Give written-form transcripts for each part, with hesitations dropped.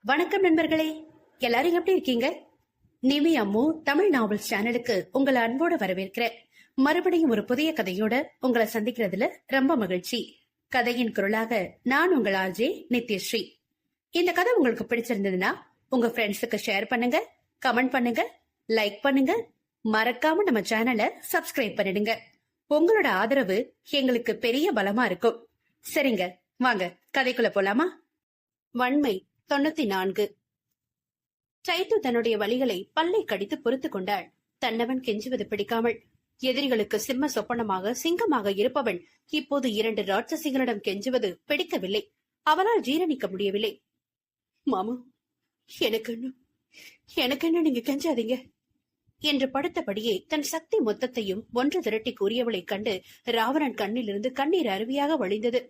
வணக்கம் நண்பர்களே, எல்லாரும் எப்படி இருக்கீங்க? நிவி அம்மு தமிழ் நாவல் சேனலுக்கு உங்களை அன்போட வரவேற்கிறேன். மறுபடியும் ஒரு புதிய கதையோட உங்களை சந்திக்கிறதுல ரொம்ப மகிழ்ச்சி. கதையின் குரலாக நான் உங்கள் ஆர்ஜே நித்யஸ்ரீ. இந்த கதை உங்களுக்கு பிடிச்சிருந்ததுன்னா உங்க ஃப்ரெண்ட்ஸுக்கு ஷேர் பண்ணுங்க, கமெண்ட் பண்ணுங்க, லைக் பண்ணுங்க, மறக்காம நம்ம சேனலை சப்ஸ்கிரைப் பண்ணிடுங்க. உங்களோட ஆதரவு எங்களுக்கு பெரிய பலமா இருக்கும். சரிங்க, வாங்க கதைக்குள்ள போலாமா? வன்மை 94. சைத்து தன்னுடைய வலிகளை பல்லை கடித்து பொறுத்து கொண்டாள். தன்னவன் கெஞ்சுவது பிடிக்காமல் எதிரிகளுக்கு சிம்ம சொப்பனமாக சிங்கமாக இருப்பவன் இப்போது 2 ராட்சசிகளிடம் கெஞ்சுவது பிடிக்கவில்லை. அவளால் ஜீரணிக்க முடியவில்லை. மாமா, எனக்கு என்ன நீங்க கெஞ்சாதீங்க என்று படுத்தபடியே தன் சக்தி மொத்தத்தையும் ஒன்று திரட்டி கூறியவளை கண்டு ராவணன் கண்ணிலிருந்து கண்ணீர் அருவியாக வழிந்தது.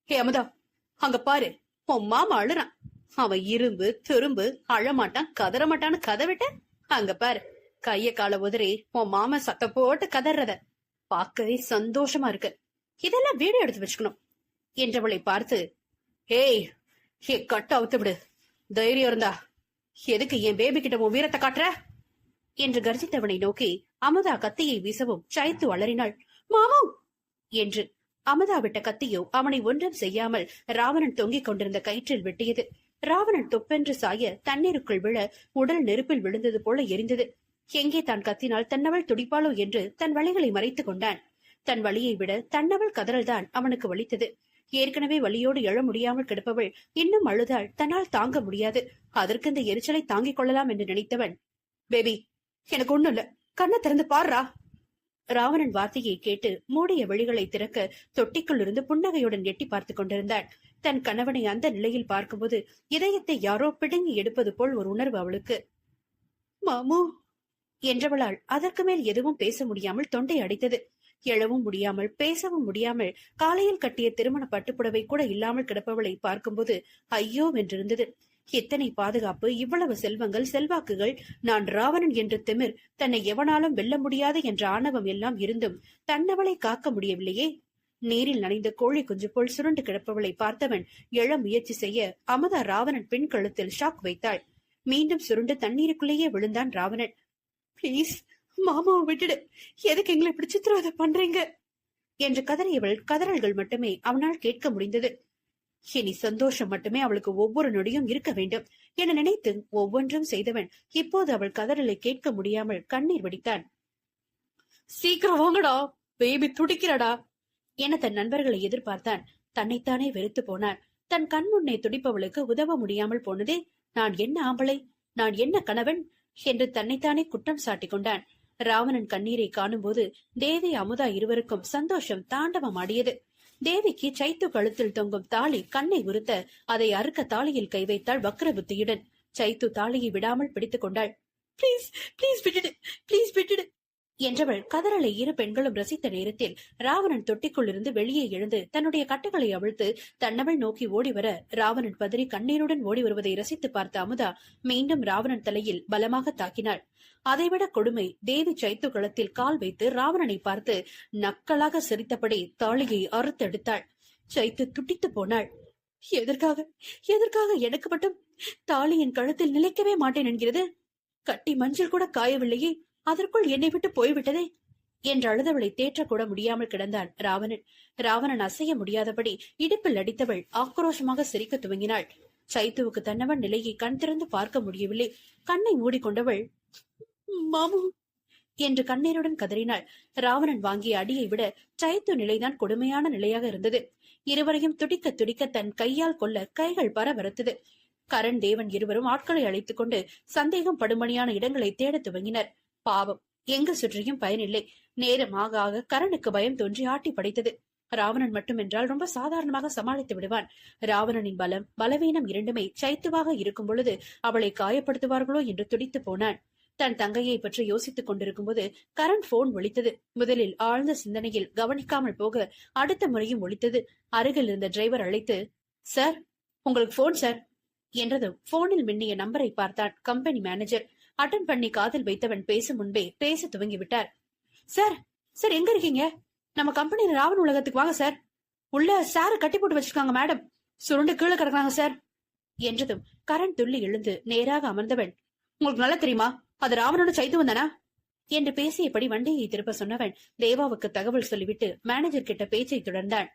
ஹே அமுதா, அங்க பாரு, உன் மாமா அழுறான். அவன் இரும்பு துரும்பு, அழமாட்டான் கதறமாட்டான்னு கதவிட்ட அங்க பாரு, கைய கால உதறி உன் மாமன் சத்த போட்டு கதறத பார்க்கவே சந்தோஷமா இருக்கு. இதெல்லாம் வீடியோ எடுத்து வச்சுக்கணும் என்றவளை பார்த்து, ஏய் கட்ட அவுத்து விடு, தைரியம் இருந்தா எதுக்கு என் பேபி கிட்ட உன் வீரத்தை காட்டுற என்று கர்ஜித்தவனை நோக்கி அமுதா கத்தியை வீசவும் சைத்து அலறினாள். மாமா என்று அமுதா விட்ட கத்தியோ அவனை ஒன்றும் செய்யாமல் ராவணன் தொங்கிக் கொண்டிருந்த கயிற்றில் வெட்டியது. ராவணன் தொப்பென்று சாய தண்ணீருக்குள் விழ உடல் நெருப்பில் விழுந்தது போல எரிந்தது. எங்கே தான் கத்தினால் தன்னவள் துடிப்பாளோ என்று தன் வலிகளை மறைத்துக் கொண்டான். தன் வலியை விட தன்னவள் கதறல்தான் அவனுக்கு வலித்தது. ஏற்கனவே வலியோடு எழ முடியாமல் கிடப்பவள் இன்னும் அழுதாள். தன்னால் தாங்க முடியாது. அதற்கு இந்த எரிச்சலை தாங்கிக் கொள்ளலாம் என்று நினைத்தவன், பேபி எனக்கு ஒண்ணும் இல்ல, கண்ணை திறந்து பாருடா. ராவணன் வார்த்தையை கேட்டு மூடிய விழிகளை திறக்க தொட்டிக்குள் இருந்து புன்னகையுடன் எட்டி பார்த்துக் கொண்டிருந்தாள். தன் கணவனை அந்த நிலையில் பார்க்கும்போது இதயத்தை யாரோ பிடுங்கி எடுப்பது போல் ஒரு உணர்வு அவளுக்கு. மாமு என்றவளால் அதற்கு மேல் எதுவும் பேச முடியாமல் தொண்டை அடைத்தது. எழவும் முடியாமல் பேசவும் முடியாமல் காலையில் கட்டிய திருமண பட்டுப்புடவை கூட இல்லாமல் கிடப்பவளை பார்க்கும்போது ஐயோ வென்றிருந்தது. எத்தனை பாதுகாப்பு, இவ்வளவு செல்வங்கள், செல்வாக்குகள், நான் ராவணன் என்ற திமிர், தன்னை எவனாலும் வெல்ல முடியாது என்ற ஆணவம் எல்லாம் இருந்தும் தன்னவளை காக்க முடியவில்லையே. நீரில் நனைந்த கோழி குஞ்சு போல் சுருண்டு கிடப்பவளை பார்த்தவன் எழ முயற்சி செய்ய அமுதா ராவணன் பெண் கழுத்தில் ஷாக் வைத்தாள். மீண்டும் சுருண்டு தண்ணீருக்குள்ளேயே விழுந்தான் ராவணன். பிளீஸ் மாமாவை விட்டுடு, எதுக்கு எங்களை இப்படி சித்திரவதை பண்றீங்க என்று கதறியவள் கதறல்கள் மட்டுமே அவனால் கேட்க முடிந்தது. இனி சந்தோஷம் மட்டுமே அவளுக்கு ஒவ்வொரு நொடியும் இருக்க வேண்டும் என நினைத்து ஒவ்வொன்றும் செய்தவன் இப்போது அவள் கதறலை கேட்க முடியாமல் கண்ணீர் வடித்தான். சீக்கிரம் வாங்கடா, பேபி துடிக்கிறடா என தன் நண்பர்களை எதிர்பார்த்தான். தன்னைத்தானே வெறுத்து போனான். தன் கண் முன்னே துடிப்பவளுக்கு உதவ முடியாமல் போனதே. நான் என்ன ஆம்பளை, நான் என்ன கணவன் என்று தன்னைத்தானே குற்றம் சாட்டிக் கொண்டான். ராவணன் கண்ணீரை காணும் போது தேவி அமுதா இருவருக்கும் சந்தோஷம் தாண்டவம் ஆடியது. தேவிக்கு சைத்து கழுத்தில் தொங்கும் தாலி கண்ணை உறுத்த அதை அறுக்க தாலியில் கை வைத்தாள் வக்ர புத்தியுடன். சைத்து தாலியை விடாமல் பிடித்துக் கொண்டாள். பிளீஸ் பிளீஸ் விட்டுடு, பிளீஸ் விட்டுடு என்றவள் கதறலை இரு பெண்களும் ரசித்த நேரத்தில் ராவணன் தொட்டிக்குள் இருந்து வெளியே எழுந்து தன்னுடைய கட்டுகளை அவிழ்த்து தன்னவள் நோக்கி ஓடிவர ராவணன் பதறி கண்ணீருடன் ஓடி வருவதை ரசித்து பார்த்த அமுதா மீண்டும் ராவணன் தலையில் பலமாக தாக்கினாள். அதைவிட கொடுமை, தேவி சைத்து களத்தில் கால் வைத்து ராவணனை பார்த்து நக்கலாக சிரித்தபடி தாலியை அறுத்தெடுத்தாள். சைத்து துடித்து போனாள். எதற்காக எனக்கு மட்டும் தாலியின் கழுத்தில் நிலைக்கவே மாட்டேன் என்கிறது? கட்டி மஞ்சள் கூட காயவில்லையே, அதற்குள் என்னை விட்டு போய்விட்டதே என்று அழுதவளை தேற்றக்கூட முடியாமல் கிடந்தான் ராவணன். ராவணன் அசைய முடியாதபடி இடுப்பில் அடித்தவள் ஆக்ரோஷமாக சிரிக்க துவங்கினாள். சைத்துவுக்கு தன்னவன் நிலையை கண் திறந்து பார்க்க முடியவில்லை. கண்ணை மூடிக்கொண்டவள் மாமு என்று கண்ணீருடன் கதறினாள். ராவணன் வாங்கிய அடியை விட சைத்து நிலைதான் கொடுமையான நிலையாக இருந்தது. இருவரையும் துடிக்க துடிக்க தன் கையால் கொல்ல கைகள் பரபரத்தது. கரண் தேவன் இருவரும் ஆட்களை அழைத்துக் கொண்டு சந்தேகம் படுமணியான இடங்களை தேட துவங்கினர். பாவம், எங்கு சுற்றியும் பயனில்லை. நேரம் ஆக ஆக கரனுக்கு பயம் தோன்றி ஆட்டி படைத்தது. ராவணன் மட்டுமென்றால் ரொம்ப சாதாரணமாக சமாளித்து விடுவான். ராவணனின் பலம் பலவீனம் இரண்டுமே சைத்துவாக இருக்கும் பொழுது அவளை காயப்படுத்துவார்களோ என்று துடித்து போனான். தன் தங்கையை பற்றி யோசித்துக் கொண்டிருக்கும் போது கரண் போன் ஒலித்தது. முதலில் ஆழ்ந்த சிந்தனையில் கவனிக்காமல் போக அடுத்த முறையும் ஒலித்தது. அருகில் இருந்த டிரைவர் அழைத்து, சார் உங்களுக்கு போன் சார் என்றதும் போனில் மின்னிய நம்பரை பார்த்தான் கம்பெனி மேனேஜர். அட்டன் பண்ணி காதில் வைத்தவன் பேசும் முன்பே பேச துவங்கிவிட்டார். சார் சார் எங்க இருக்கீங்க? நம்ம கம்பெனியில ராவண உலகத்துக்கு வாங்க சார். உள்ள சார கட்டி போட்டு வச்சிருக்காங்க மேடம். சுருண்டு கீழே கிடக்குறாங்க சார் என்றதும் கரண் துள்ளி எழுந்து நேராக அமர்ந்தவன், உங்களுக்கு நல்லா தெரியுமா அது ராவணோட சைத்துவன் தானா என்று பேசியபடி வண்டியை திருப்ப சொன்னவன் தேவாவுக்கு தகவல் சொல்லிவிட்டு மேனேஜர் கிட்ட பேச்சை தொடர்ந்தான்.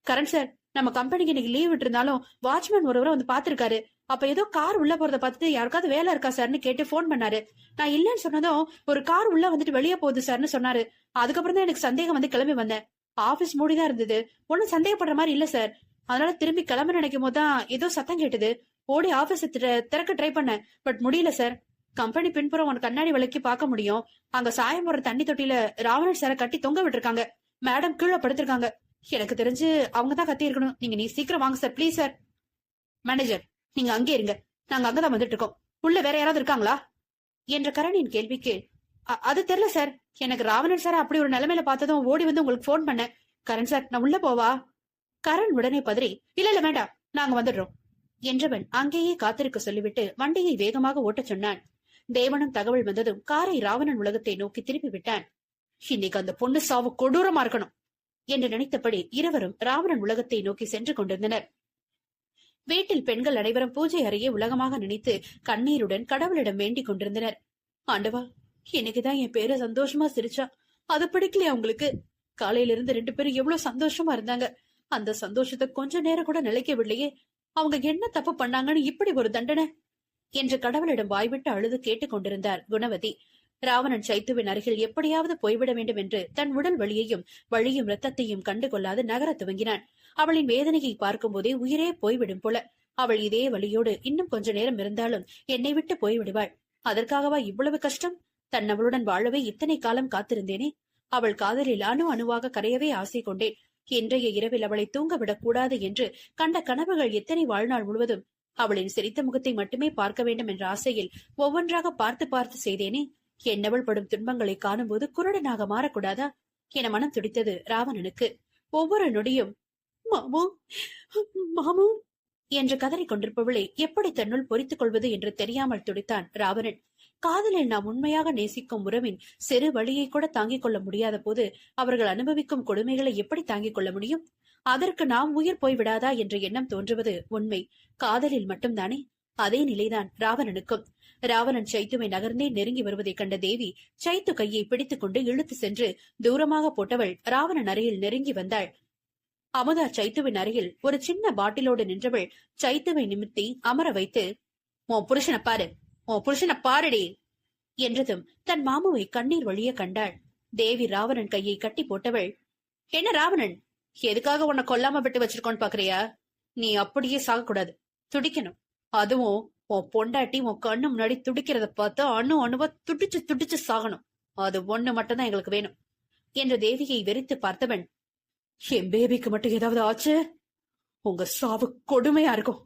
கரண் சார், நம்ம கம்பெனிக்கு இன்னைக்கு லீவ் விட்டு இருந்தாலும் வாட்ச்மேன் ஒருவரை வந்து பாத்துருக்காரு. அப்ப ஏதோ கார் உள்ள போறத பார்த்துட்டு யாருக்காவது வேலை இருக்கா சார்னு கேட்டு போன் பண்ணாரு. நான் இல்லன்னு சொன்னதும் ஒரு கார் உள்ள வந்துட்டு வெளியே போகுது சார்னு சொன்னாரு. அதுக்கப்புறம் தான் எனக்கு சந்தேகம் வந்து கிளம்பி வந்தேன். ஆபீஸ் மூடிதான் இருந்தது. ஒன்னும் சந்தேகப்படுற மாதிரி இல்ல சார். அதனால திரும்பி கிளம்ப நினைக்கும் போதுதான் ஏதோ சத்தம் கேட்டது. ஓடி ஆபீஸ் திறக்க ட்ரை பண்ணேன். பட் முடியல சார். கம்பெனி பின்புறம் உனக்கு கண்ணாடி விளக்கி பார்க்க முடியும். அங்க சாயம் போற தண்ணி தொட்டில ராவணன் சார கட்டி தொங்க விட்டுருக்காங்க. மேடம் கீழே படுத்திருக்காங்க. எனக்கு தெரிஞ்சு அவங்கதான் கத்தி இருக்கணும். நீ சீக்கிரம் வாங்க சார், பிளீஸ் சார். மேனேஜர், நீங்க அங்கே இருங்க. நாங்க அங்கதான் வந்துட்டு இருக்கோம். உள்ள வேற யாராவது இருக்காங்களா என்ற கரணின் கேள்விக்கு, அது தெரியல சார். எனக்கு ராவணன் சார் அப்படி ஒரு நிலைமையில பார்த்ததும் ஓடி வந்து உங்களுக்கு போன் பண்ணேன். கரண் சார், நான் உள்ள போவா? கரண் உடனே பதறி, இல்ல வேண்டாம், நாங்க வந்துடுறோம் என்றவன் அங்கேயே காத்திருக்க சொல்லிவிட்டு வண்டியை வேகமாக ஓட்டச் சொன்னான். தேவனும் தகவல் வந்ததும் காரை ராவணன் உலகத்தை நோக்கி திருப்பி விட்டான். இன்னைக்கு அந்த பொண்ணு சாவு கொடூரமா இருக்கணும் என்று நினைத்தபடி இருவரும் ராவணன் உலகத்தை நோக்கி சென்று கொண்டிருந்தனர். வீட்டில் பெண்கள் அனைவரும் பூஜை அறையே உலகமாக நினைத்து கண்ணீருடன் கடவுளிடம் வேண்டிக் கொண்டிருந்தனர். ஆண்டவா, இன்னைக்குதான் என் பேர சந்தோஷமா சிரிச்சா. அது பிடிக்கலையா உங்களுக்கு? காலையில இருந்து 2 பேரும் எவ்வளவு சந்தோஷமா இருந்தாங்க. அந்த சந்தோஷத்தை கொஞ்ச நேரம் கூட நிலைக்கவில்லையே. அவங்க என்ன தப்பு பண்ணாங்கன்னு இப்படி ஒரு தண்டனை என்று கடவுளிடம் வாய்விட்டு அழுது கேட்டுக் கொண்டிருந்தார் குணவதி. ராவணன் சைத்துவின் அருகில் எப்படியாவது போய்விட வேண்டும் என்று தன் உடல் வலியையும் ரத்தத்தையும் கண்டுகொள்ளாது நகர துவங்கினான். அவளின் வேதனையை பார்க்கும் போதே உயிரே போய்விடும் போல. அவள் இதே வலியோடு இன்னும் கொஞ்ச நேரம் இருந்தாலும் என்னை விட்டு போய்விடுவாள். அதற்காகவா இவ்வளவு கஷ்டம்? தன் அவளுடன் வாழவே இத்தனை காலம் காத்திருந்தேனே. அவள் காதலில் அணுவாக கரையவே ஆசை கொண்டேன். இன்றைய இரவில் அவளை தூங்கவிடக் கூடாது என்று கண்ட கனவுகள் எத்தனை வாழ்நாள் முழுவதும் அவளின் சிரித்த முகத்தை மட்டுமே பார்க்க வேண்டும் என்ற ஆசையில் ஒவ்வொன்றாக பார்த்து பார்த்து செய்தேனே. என்னவள் படும் துன்பங்களை காணும் போது குருடனாக மாறக்கூடாதா என மனம் துடித்தது ராவணனுக்கு. ஒவ்வொரு நொடியும் மாமு மாமு என்று கதறிக் கொண்டிருப்பவளை எப்படி தன்னுள் பொறித்துக் கொள்வது என்று தெரியாமல் துடித்தான் ராவணன். காதலில் நாம் உண்மையாக நேசிக்கும் உறவின் சிறு வழியை கூட தாங்கிக் கொள்ள முடியாத போது அவர்கள் அனுபவிக்கும் கொடுமைகளை எப்படி தாங்கிக் கொள்ள முடியும்? அதற்கு நாம் உயிர் போய்விடாதா என்ற எண்ணம் தோன்றுவது உண்மை காதலில் மட்டும்தானே. அதே நிலைதான் ராவணனுக்கும். ராவணன் சைத்துவை நகர்ந்தே நெருங்கி வருவதை கண்ட தேவி சைத்து கையை பிடித்துக் கொண்டு இழுத்து சென்று தூரமாக போட்டவள் ராவணன் அருகில் நெருங்கி வந்தாள். அமுதா சைத்துவின் அருகில் ஒரு சின்ன பாட்டிலோடு நின்றவள் சைத்துவை நிமிர்த்தி அமர வைத்து, உன் புருஷனை பாரு, உன் புருஷனை பாருடி என்றதும் தன் மாமுவை கண்ணீர் வழிய கண்டாள். தேவி ராவணன் கையை கட்டி போட்டவள், என்ன ராவணன், எதுக்காக உன்னை கொல்லாம விட்டு வச்சிருக்கோன்னு பாக்குறியா? நீ அப்படியே சாகக்கூடாது, துடிக்கணும். அதுவும் உன் பொண்டாட்டி உன் கண்ணு முன்னாடி துடிக்கிறத பார்த்து அணுவா துடிச்சு சாகணும். அது ஒண்ணு மட்டும்தான் எங்களுக்கு வேணும் என்று தேவியை வெறித்து பார்த்தவன், என் பேபிக்கு மட்டும் ஏதாவது ஆச்சு, உங்க சாவு கொடுமையா இருக்கும்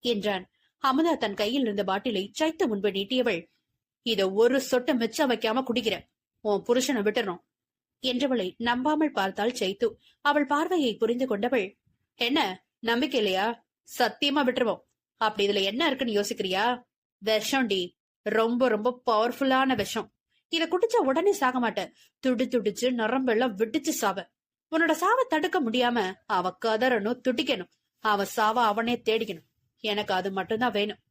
என்றான். அமுதா தன் கையில் இருந்த பாட்டிலை சைத்து முன்பு நீட்டியவள், இத ஒரு சொட்ட மிச்சம் வைக்காம குடிக்கிற, உன் புருஷனை விட்டுறோம் என்றவளை நம்பாமல் பார்த்தாள் சைத்து. அவள் பார்வையை புரிந்து கொண்டவள், என்ன நம்பிக்கை இல்லையா? சத்தியமா விட்டுருவோம். அப்படி இதுல என்ன இருக்குன்னு யோசிக்கிறியா? விஷம்டி, ரொம்ப ரொம்ப பவர்ஃபுல்லான விஷம். இத குடிச்சா உடனே சாக மாட்ட, துடிச்சு நரம்பெல்லாம் விட்டுச்சு சாவ. உன்னோட சாவை தடுக்க முடியாம அவ கதறணும், துடிக்கணும், அவ சாவ அவனே தேடிக்கணும். எனக்கு அது மட்டும்தான் வேணும்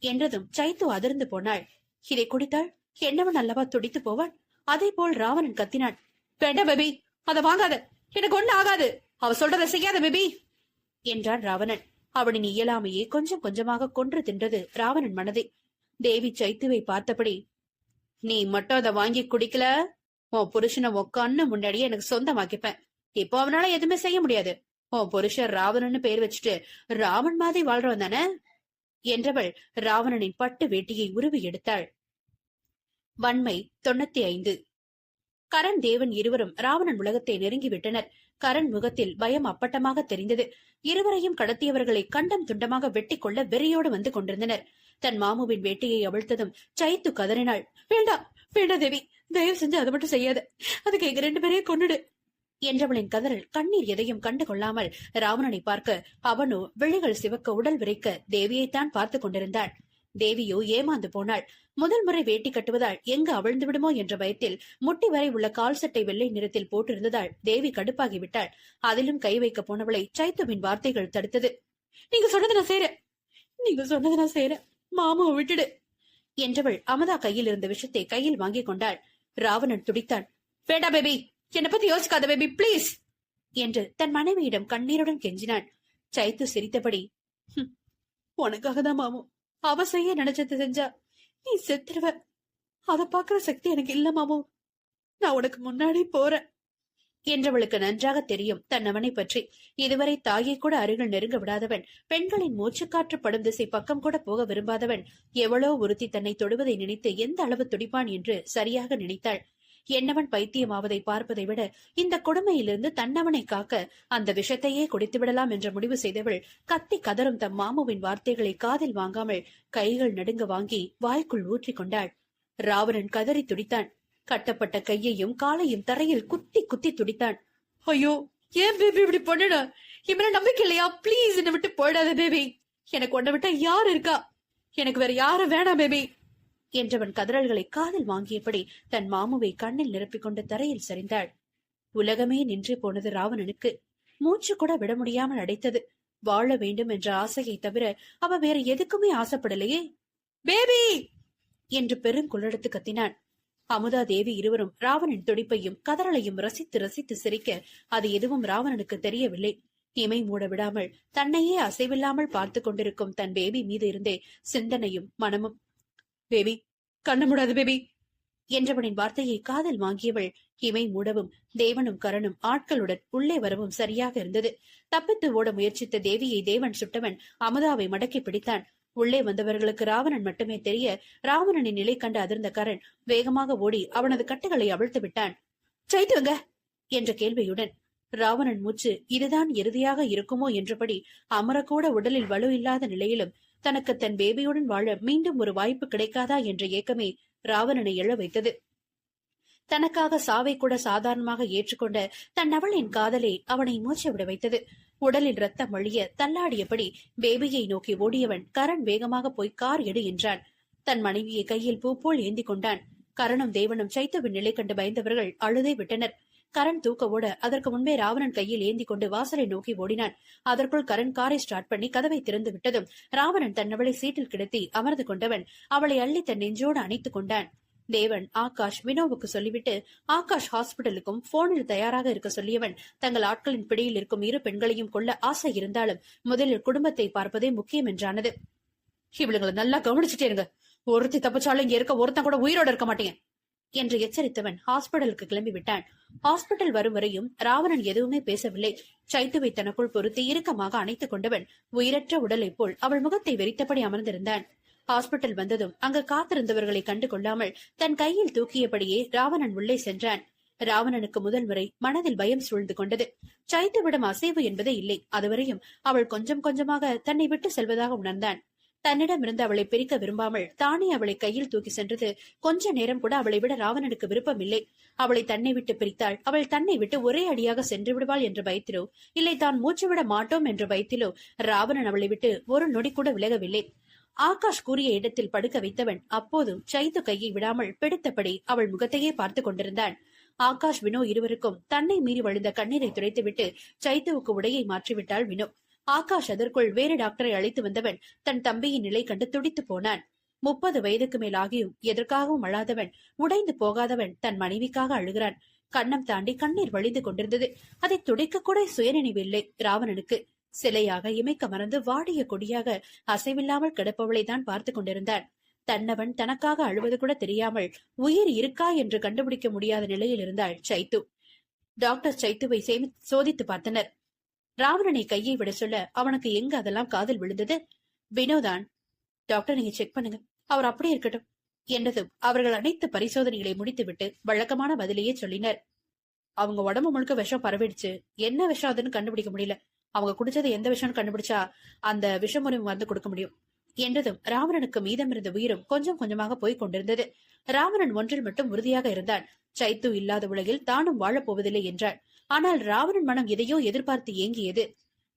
என்றதும் சைத்து அதிர்ந்து போனாள். இதை குடித்தாள் என்னவன் அல்லவா துடித்து போவான். அதே போல் ராவணன் கத்தினான், வேண்டாம் பேபி, அத வாங்காத, எனக்கு ஒண்ணு ஆகாது, அவ சொல்றத செய்யாத பேபி என்றான் ராவணன். அவனின் இயலாமையே கொஞ்சம் கொஞ்சமாக கொன்று தின்றது ராவணன் மனதை. தேவி சைத்துவை பார்த்தபடி, நீ மட்டும் அதை வாங்கி குடிக்கல, உன் புருஷனை உக்கான்னு முன்னாடியே எனக்கு சொந்தமாக்கிப்பேன். இப்போ அவனால எதுவுமே செய்ய முடியாது. உன் புருஷன் ராவணன்னு பேர் வச்சுட்டு ராவன் மாதிரி வாழ்றவன் தானே என்றவள் ராவணனின் பட்டு வேட்டியை உருவி எடுத்தாள். வன்மை 95. கரண் தேவன் இருவரும் ராவணன் உலகத்தை நெருங்கிவிட்டனர். கரண் முகத்தில் பயம் அப்பட்டமாக தெரிந்தது. இருவரையும் கடத்தியவர்களை கண்டம் துண்டமாக வெட்டி கொள்ள வெறியோடு வந்து கொண்டிருந்தனர். தன் மாமுவின் வேட்டையை அவிழ்த்ததும் சைத்து கதறினாள், வேண்டாம் வேண்டாம் தேவி, தயவு செஞ்சு அதை மட்டும் செய்யாத, அதுக்கு எங்க 2 பேரையும் கொன்னுடு என்றவளின் கதறல் கண்ணீர் எதையும் கண்டு கொள்ளாமல் ராவணனை பார்க்க அவனோ விழிகள் சிவக்க உடல் விரைக்க தேவியைத்தான் பார்த்து கொண்டிருந்தாள். தேவியோ ஏமாந்து போனாள். முதல் முறை வேட்டி கட்டுவதால் எங்கு அவிழ்ந்து விடுமோ என்ற பயத்தில் முட்டி வரை உள்ள கால் சட்டை வெள்ளை நிறத்தில் போட்டிருந்ததால் தேவி கடுப்பாகிவிட்டாள். அதிலும் கை வைக்க போனவளை சைத்துவின் வார்த்தைகள் தடுத்தது. நீங்க சொன்னது நான் செய்றேன், நீங்க சொன்னதை நான் செய்யறேன், மாமாவை விட்டுடு என்றவள் அமுதா கையில் இருந்த விஷத்தை கையில் வாங்கிக் கொண்டாள். ராவணன் துடித்தான். வேண்டா பேபி, என்னை பத்தி யோசிக்காத பேபி, பிளீஸ் என்று தன் மனைவியிடம் கண்ணீருடன் கெஞ்சினான். சைத்து சிரித்தபடி, உனக்காக தான் மாமு, அவ செய்ய நினைச்சது செஞ்சா நீ செத்துருவ. அத பாக்குற சக்தி எனக்கு இல்ல மாமு, நான் உனக்கு முன்னாடி போறேன் என்றவளுக்கு நன்றாக தெரியும் தன் அவனை பற்றி. இதுவரை தாயை கூட அருகில் நெருங்க விடாதவன், பெண்களின் மூச்சுக்காற்று படும் திசை பக்கம் கூட போக விரும்பாதவன், எவ்வளோ ஒருத்தி தன்னை தொடுவதை நினைத்து எந்த அளவு துடிப்பான் என்று சரியாக நினைத்தாள். என்னவன் பைத்தியமாவதை பார்ப்பதை விட இந்த கொடுமையிலிருந்து தன்னவனை காக்க அந்த விஷத்தையே குடித்து விடலாம் என்ற முடிவு செய்தவள் கத்தி கதறும் தம் மாமுவின் வார்த்தைகளை காதில் வாங்காமல் கைகள் நடுங்க வாங்கி வாய்க்குள் ஊற்றிக் கொண்டாள். ராவணன் கதறி துடித்தான். கட்டப்பட்ட கையையும் காலையும் தரையில் குத்தி குத்தி துடித்தான். ஐயோ, ஏன் பேபி இப்படி பண்ணுடா? இவன நம்பிக்கை இல்லையா? பிளீஸ் என்ன விட்டு போயிடாத பேபி, எனக்கு உன்னை விட்டா யார் இருக்கா? எனக்கு வேற யாரும் வேணாம் பேபி என்றவன் கதறல்களை காதில் வாங்கியபடி தன் மாமுவை கண்ணில் நிரப்பிக் கொண்டு தரையில் சரிந்தாள். உலகமே நின்று போனது ராவணனுக்கு. மூச்சு கூட விட முடியாமல் அடைத்தது. வாழ வேண்டும் என்ற ஆசையை தவிர அவ வேற எதுக்குமே ஆசைப்படலையே. பேபி என்று பெருங்குள்ளெடுத்து கத்தினான். அமுதா தேவி இருவரும் ராவணன் துடிப்பையும் கதறலையும் ரசித்து ரசித்து சிரிக்க அது எதுவும் ராவணனுக்கு தெரியவில்லை. இமை மூட விடாமல் தன்னையே அசைவில்லாமல் பார்த்து கொண்டிருக்கும் தன் பேபி மீது இருந்தே சிந்தனையும் மனமும். பேபி, கண்ண மூடாது பேபி என்றவனின் வார்த்தையை காதில் வாங்கியவள் இமை மூடவும் தேவனும் கரனும் ஆட்களுடன் உள்ளே வரவும் சரியாக இருந்தது. தப்பித்து ஓட முயற்சித்த தேவியை தேவன் சுட்டவன் அமுதாவை மடக்கி பிடித்தான். உள்ளே வந்தவர்களுக்கு ராவணன் மட்டுமே தெரிய ராவணனின் நிலை கண்டு அதிர்ந்த கரண் வேகமாக ஓடி அவனது கட்டுகளை அவிழ்த்து விட்டான். சைத்துவங்க என்ற கேள்வியுடன் ராவணன் மூச்சு இதுதான் இறுதியாக இருக்குமோ என்றபடி அமரக்கூட உடலில் வலு இல்லாத நிலையிலும் தனக்கு தன் பேபியுடன் வாழ மீண்டும் ஒரு வாய்ப்பு கிடைக்காதா என்ற ஏக்கமே ராவணனை எழ வைத்தது. தனக்காக சாவை கூட சாதாரணமாக ஏற்றுக்கொண்ட தன் அவளின் காதலே அவனை மூச்சு விட வைத்தது. உடலில் ரத்தம் வழிய தள்ளாடியபடி பேபியை நோக்கி ஓடியவன் கரண் வேகமாக போய் கார் எடு என்றான். தன் மனைவியை கையில் பூ போல் ஏந்தி கொண்டான். கரணும் தேவனும் சைத்துவின் நிலை கண்டு பயந்தவர்கள் அழுதே விட்டனர். கரண் தூக்க ஓட அதற்கு முன்பே ராவணன் கையில் ஏந்தி கொண்டு வாசலை நோக்கி ஓடினான். அதற்குள் கரண் காரை ஸ்டார்ட் பண்ணி கதவை திறந்து விட்டதும் ராவணன் தன்னவளை சீட்டில் கிடத்தி அமர்ந்து கொண்டவன் அவளை அள்ளி தன் நெஞ்சோடு அணைத்துக் கொண்டான். தேவன் ஆகாஷ் வினோவுக்கு சொல்லிவிட்டு ஆகாஷ் ஹாஸ்பிட்டலுக்கும் போனில் தயாராக இருக்க சொல்லியவன் தங்கள் ஆட்களின் பிடியில் இருக்கும் இரு பெண்களையும் கொள்ள ஆசை இருந்தாலும் முதலில் குடும்பத்தை பார்ப்பதே முக்கியம் என்றானது. இவளுங்களை நல்லா கவனிச்சுட்டே இருங்க, ஒருத்தி தப்பிச்சாலும் இங்க இருக்க ஒருத்தன் கூட உயிரோட இருக்க மாட்டேங்க என்று எச்சரித்தவன் ஹாஸ்பிட்டலுக்கு கிளம்பி விட்டான். ஹாஸ்பிட்டல் வரும் வரையும் ராவணன் எதுவுமே பேசவில்லை. சைத்துவை தனக்குள் பொருத்தி இறுக்கமாக அணைத்துக் கொண்டவன் உயிரற்ற உடலை போல் அவள் முகத்தை வெறித்தபடி அமர்ந்திருந்தான். ஹாஸ்பிட்டல் வந்ததும் அங்கு காத்திருந்தவர்களை கண்டு கொள்ளாமல் தன் கையில் தூக்கியபடியே ராவணன் உள்ளே சென்றான். ராவணனுக்கு முதல் முறை மனதில் பயம் சூழ்ந்து கொண்டது. சைத்துவிடம் அசைவு என்பதே இல்லை. அதுவரையும் அவள் கொஞ்சம் கொஞ்சமாக தன்னை விட்டு செல்வதாக உணர்ந்தான். தன்னிடமிருந்து அவளை பிரிக்க விரும்பாமல் தானே அவளை கையில் தூக்கி சென்றது கொஞ்ச நேரம் கூட அவளை விட ராவணனுக்கு விருப்பமில்லை. அவளை தன்னை விட்டு பிரித்தாள் அவள் தன்னை விட்டு ஒரே அடியாக சென்று விடுவாள் என்ற பயத்திலோ இல்லை தான் மூச்சு விட மாட்டோம் என்ற பயத்திலோ ராவணன் அவளை விட்டு ஒரு நொடி கூட விலகவில்லை. ஆகாஷ் கூறிய இடத்தில் படுக்க வைத்தவன் அப்போதும் சைத்து கையை விடாமல் பிடித்தபடி அவள் முகத்தையே பார்த்து கொண்டிருந்தான். ஆகாஷ் வினோ இருவருக்கும் தன்னை மீறி வழிந்த கண்ணீரை துடைத்துவிட்டு சைத்துவுக்கு உடையை மாற்றிவிட்டாள் வினோ. ஆகாஷ் அதற்குள் வேறு டாக்டரை அழைத்து வந்தவன் தன் தம்பியின் நிலை கண்டு துடித்து போனான். 30 வயதுக்கு மேல் ஆகியும் எதற்காகவும் அழாதவன், உடைந்து போகாதவன் தன் மனைவிக்காக அழுகிறான். கண்ணம் தாண்டி கண்ணீர் வழிந்து கொண்டிருந்தது. அதை துடைக்க கூட சுயநினைவில்லை ராவணனுக்கு. சிலையாக இமைக்க மறந்து வாடிய கொடியாக அசைவில்லாமல் கிடப்பவளை தான் பார்த்து கொண்டிருந்தான். தன்னவன் தனக்காக அழுவது கூட தெரியாமல் உயிர் இருக்கா என்று கண்டுபிடிக்க முடியாத நிலையில் இருந்தாள் சைத்து. டாக்டர் சைத்துவை சோதித்து பார்த்தனர். ராவணனை கையை விட சொல்ல அவனுக்கு எங்க அதெல்லாம் காதில் விழுந்தது. வினோதான், டாக்டர் நீங்க செக் பண்ணுங்க, அவர் அப்படியே இருக்கட்டும் என்றதும் அவர்கள் அனைத்து பரிசோதனைகளை முடித்துவிட்டு வழக்கமான பதிலையே சொல்லினர். அவங்க உடம்பு முழுக்க விஷம் பரவிடுச்சு, என்ன விஷம் அதுன்னு கண்டுபிடிக்க முடியல. அவங்க குடிச்சது எந்த விஷம்னு கண்டுபிடிச்சா அந்த விஷமுறை மருந்து கொடுக்க முடியும் என்றதும் ராவணனுக்கு மீதம் இருந்த உயிரும் கொஞ்சம் கொஞ்சமாக போய்க் கொண்டிருந்தது. ராவணன் ஒன்றில் மட்டும் உறுதியாக இருந்தான். சைத்து இல்லாத உலகில் தானும் வாழப்போவதில்லை என்றாள். ஆனால் ராவணன் மனம் எதையோ எதிர்பார்த்து ஏங்கியது.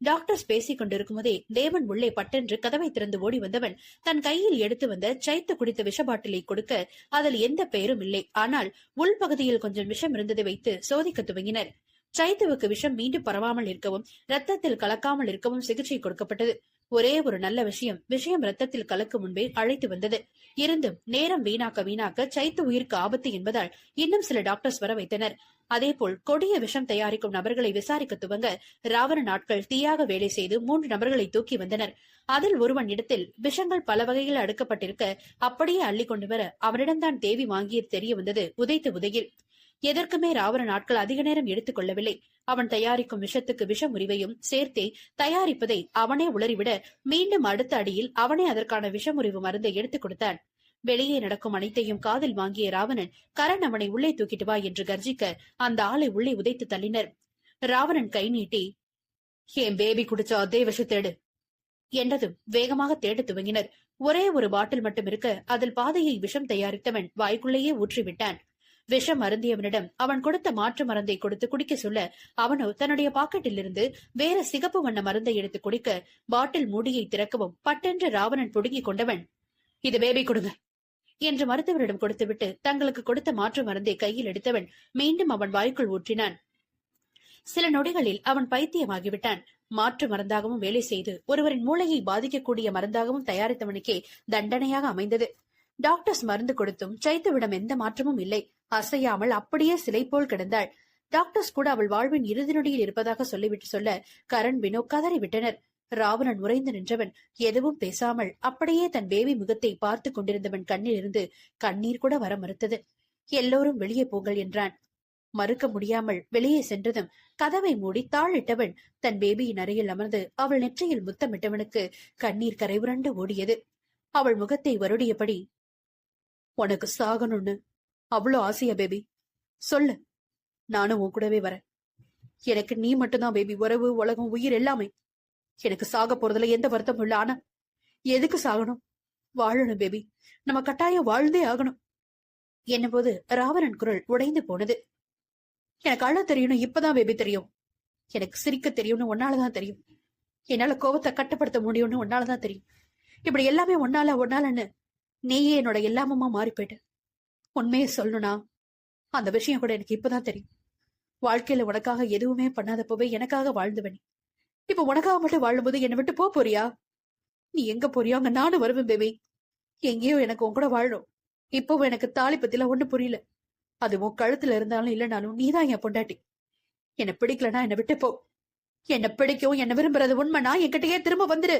டாக்டர்ஸ் பேசிக் கொண்டிருக்கும் போதே தேவன் உள்ளே பட்டென்று கதவை திறந்து ஓடி வந்தவன் தன் கையில் எடுத்து வந்த சைத்து குடித்த விஷ பாட்டிலை கொடுக்க அதில் எந்த பெயரும் இல்லை. ஆனால் உள்பகுதியில் கொஞ்சம் விஷம் இருந்ததை வைத்து சோதிக்க துவங்கினர். சைத்துவுக்கு விஷம் மீண்டும் பரவாமல் இருக்கவும் ரத்தத்தில் கலக்காமல் இருக்கவும் சிகிச்சை கொடுக்கப்பட்டது. ஒரே ஒரு நல்ல விஷயம் ரத்தத்தில் கலக்கும் முன்பே அழைத்து வந்தது. இருந்தும் நேரம் வீணாக்க சைத்து உயிருக்கு ஆபத்து என்பதால் இன்னும் சில டாக்டர்ஸ் வர வைத்தனர். அதேபோல் கொடிய விஷம் தயாரிக்கும் நபர்களை விசாரிக்க துவங்க ராவண நாட்கள் தீயாக வேலை செய்து 3 நபர்களை தூக்கி வந்தனர். அதில் ஒருவன் இடத்தில் விஷங்கள் பல வகையில் அடுக்கப்பட்டிருக்க அப்படியே அள்ளி கொண்டு வர அவனிடம்தான் தேவி வாங்கியது தெரிய வந்தது உதைத்த உதையில். எதற்குமே ராவண நாட்கள் அதிக நேரம் எடுத்துக் கொள்ளவில்லை. அவன் தயாரிக்கும் விஷத்துக்கு விஷ முறிவையும் சேர்த்தே தயாரிப்பதை அவனே உளறிவிட மீண்டும் அடுத்த அடியில் அவனே அதற்கான விஷமுறிவு மருந்தை எடுத்துக் கொடுத்தான். வெளியே நடக்கும் அனைத்தையும் காதில் வாங்கிய ராவணன் கரண் அவனை உள்ளே தூக்கிட்டு வா என்று கர்ஜிக்க அந்த ஆளை உள்ளே உதைத்து தள்ளினர். ராவணன் கை நீட்டி, என் பேபி குடிச்ச அதே விஷத்தேடு என்றதும் வேகமாக தேட துவங்கினர். ஒரே ஒரு பாட்டில் மட்டும் இருக்க அதில் பாதையை விஷம் தயாரித்தவன் வாய்க்குள்ளேயே ஊற்றிவிட்டான். விஷம் அருந்தியவனிடம் அவன் கொடுத்த மாற்று மருந்தை கொடுத்து குடிக்க சொல்ல அவனோ தன்னுடைய பாக்கெட்டில் இருந்து வேற சிகப்பு வண்ண மருந்தை எடுத்து குடிக்க பாட்டில் மூடியை திறக்கவும் பட்டென்று ராவணன் புடுங்கிக் கொண்டவன், இது பேபி கொடுங்க என்று மருத்துவரிடம் கொடுத்துவிட்டு தங்களுக்கு கொடுத்த மாற்று மருந்தை கையில் எடுத்தவன் மீண்டும் அவன் வாய்க்குள் ஊற்றினான். சில நொடிகளில் அவன் பைத்தியமாகிவிட்டான். மாற்று மருந்தாகவும் வேலை செய்து ஒருவரின் மூளையை பாதிக்கக்கூடிய மருந்தாகவும் தயாரித்தவனுக்கே தண்டனையாக அமைந்தது. டாக்டர்ஸ் மருந்து கொடுத்தும் சைத்துவிடம் எந்த மாற்றமும் இல்லை. அசையாமல் அப்படியே சிலை போல் கிடந்தாள். டாக்டர்ஸ் கூட அவள் வாழ்வின் இறுதி நொடியில் இருப்பதாக சொல்லிவிட்டு சொல்ல கரண் வினோ கதறி விட்டனர். ராவணன் உறைந்து நின்றவன் எதுவும் பேசாமல் அப்படியே தன் பேபி முகத்தை பார்த்து கொண்டிருந்தவன் கண்ணில் இருந்து கண்ணீர் கூட வர மறுத்தது. எல்லோரும் வெளியே போங்கள் என்றான். மறுக்க முடியாமல் வெளியே சென்றதும் கதவை மூடி தாளிட்டவன் தன் பேபியின் அருகில் அமர்ந்து அவள் நெற்றியில் முத்தமிட்டவனுக்கு கண்ணீர் கரைபுரண்டு ஓடியது. அவள் முகத்தை வருடியபடி, உனக்கு சாகணும்னு அவ்வளோ ஆசையா பேபி? சொல்லு, நானும் உன் கூடவே வரேன். எனக்கு நீ மட்டும்தான் பேபி, உறவு, உலகம், உயிர் எல்லாமே. எனக்கு சாக போறதுல எந்த வருத்தமும் இல்ல. ஆனா எதுக்கு சாகணும்? வாழணும் பேபி, நம்ம கட்டாயம் வாழ்ந்தே ஆகணும் என்னும்போது ராவணன் குரல் உடைந்து போனது. எனக்கு அழ தெரியணும் இப்பதான் பேபி தெரியும். எனக்கு சிரிக்க தெரியும்னு ஒன்னாலதான் தெரியும். என்னால கோபத்தை கட்டுப்படுத்த முடியும்னு ஒன்னாலதான் தெரியும். இப்படி எல்லாமே ஒன்னாலன்னு நீயே என்னோட எல்லாமுமா மாறி போயிட்ட. உண்மையை சொல்லணும்னா அந்த விஷயம் கூட எனக்கு இப்பதான் தெரியும். வாழ்க்கையில உனக்காக எதுவுமே பண்ணாதப்பவே எனக்காக வாழ்ந்தவனி. இப்ப உனக்காக மட்டும் வாழும்போது என்னை விட்டு போறியா? நீ எங்க போறியோ அங்க நானும் வருவேன் பேபி. எங்கேயோ எனக்கு உன் கூட வாழணும். இப்பவும் எனக்கு தாலி பத்தில ஒண்ணு புரியல. அது உன் கழுத்துல இருந்தாலும் இல்லைனாலும் நீதான் என் பொண்டாட்டி. என்னை பிடிக்கலனா என்னை விட்டு போ. என்னை பிடிக்கும், என்னை விரும்புறது உண்மைனா என்கிட்டயே திரும்ப வந்துரு.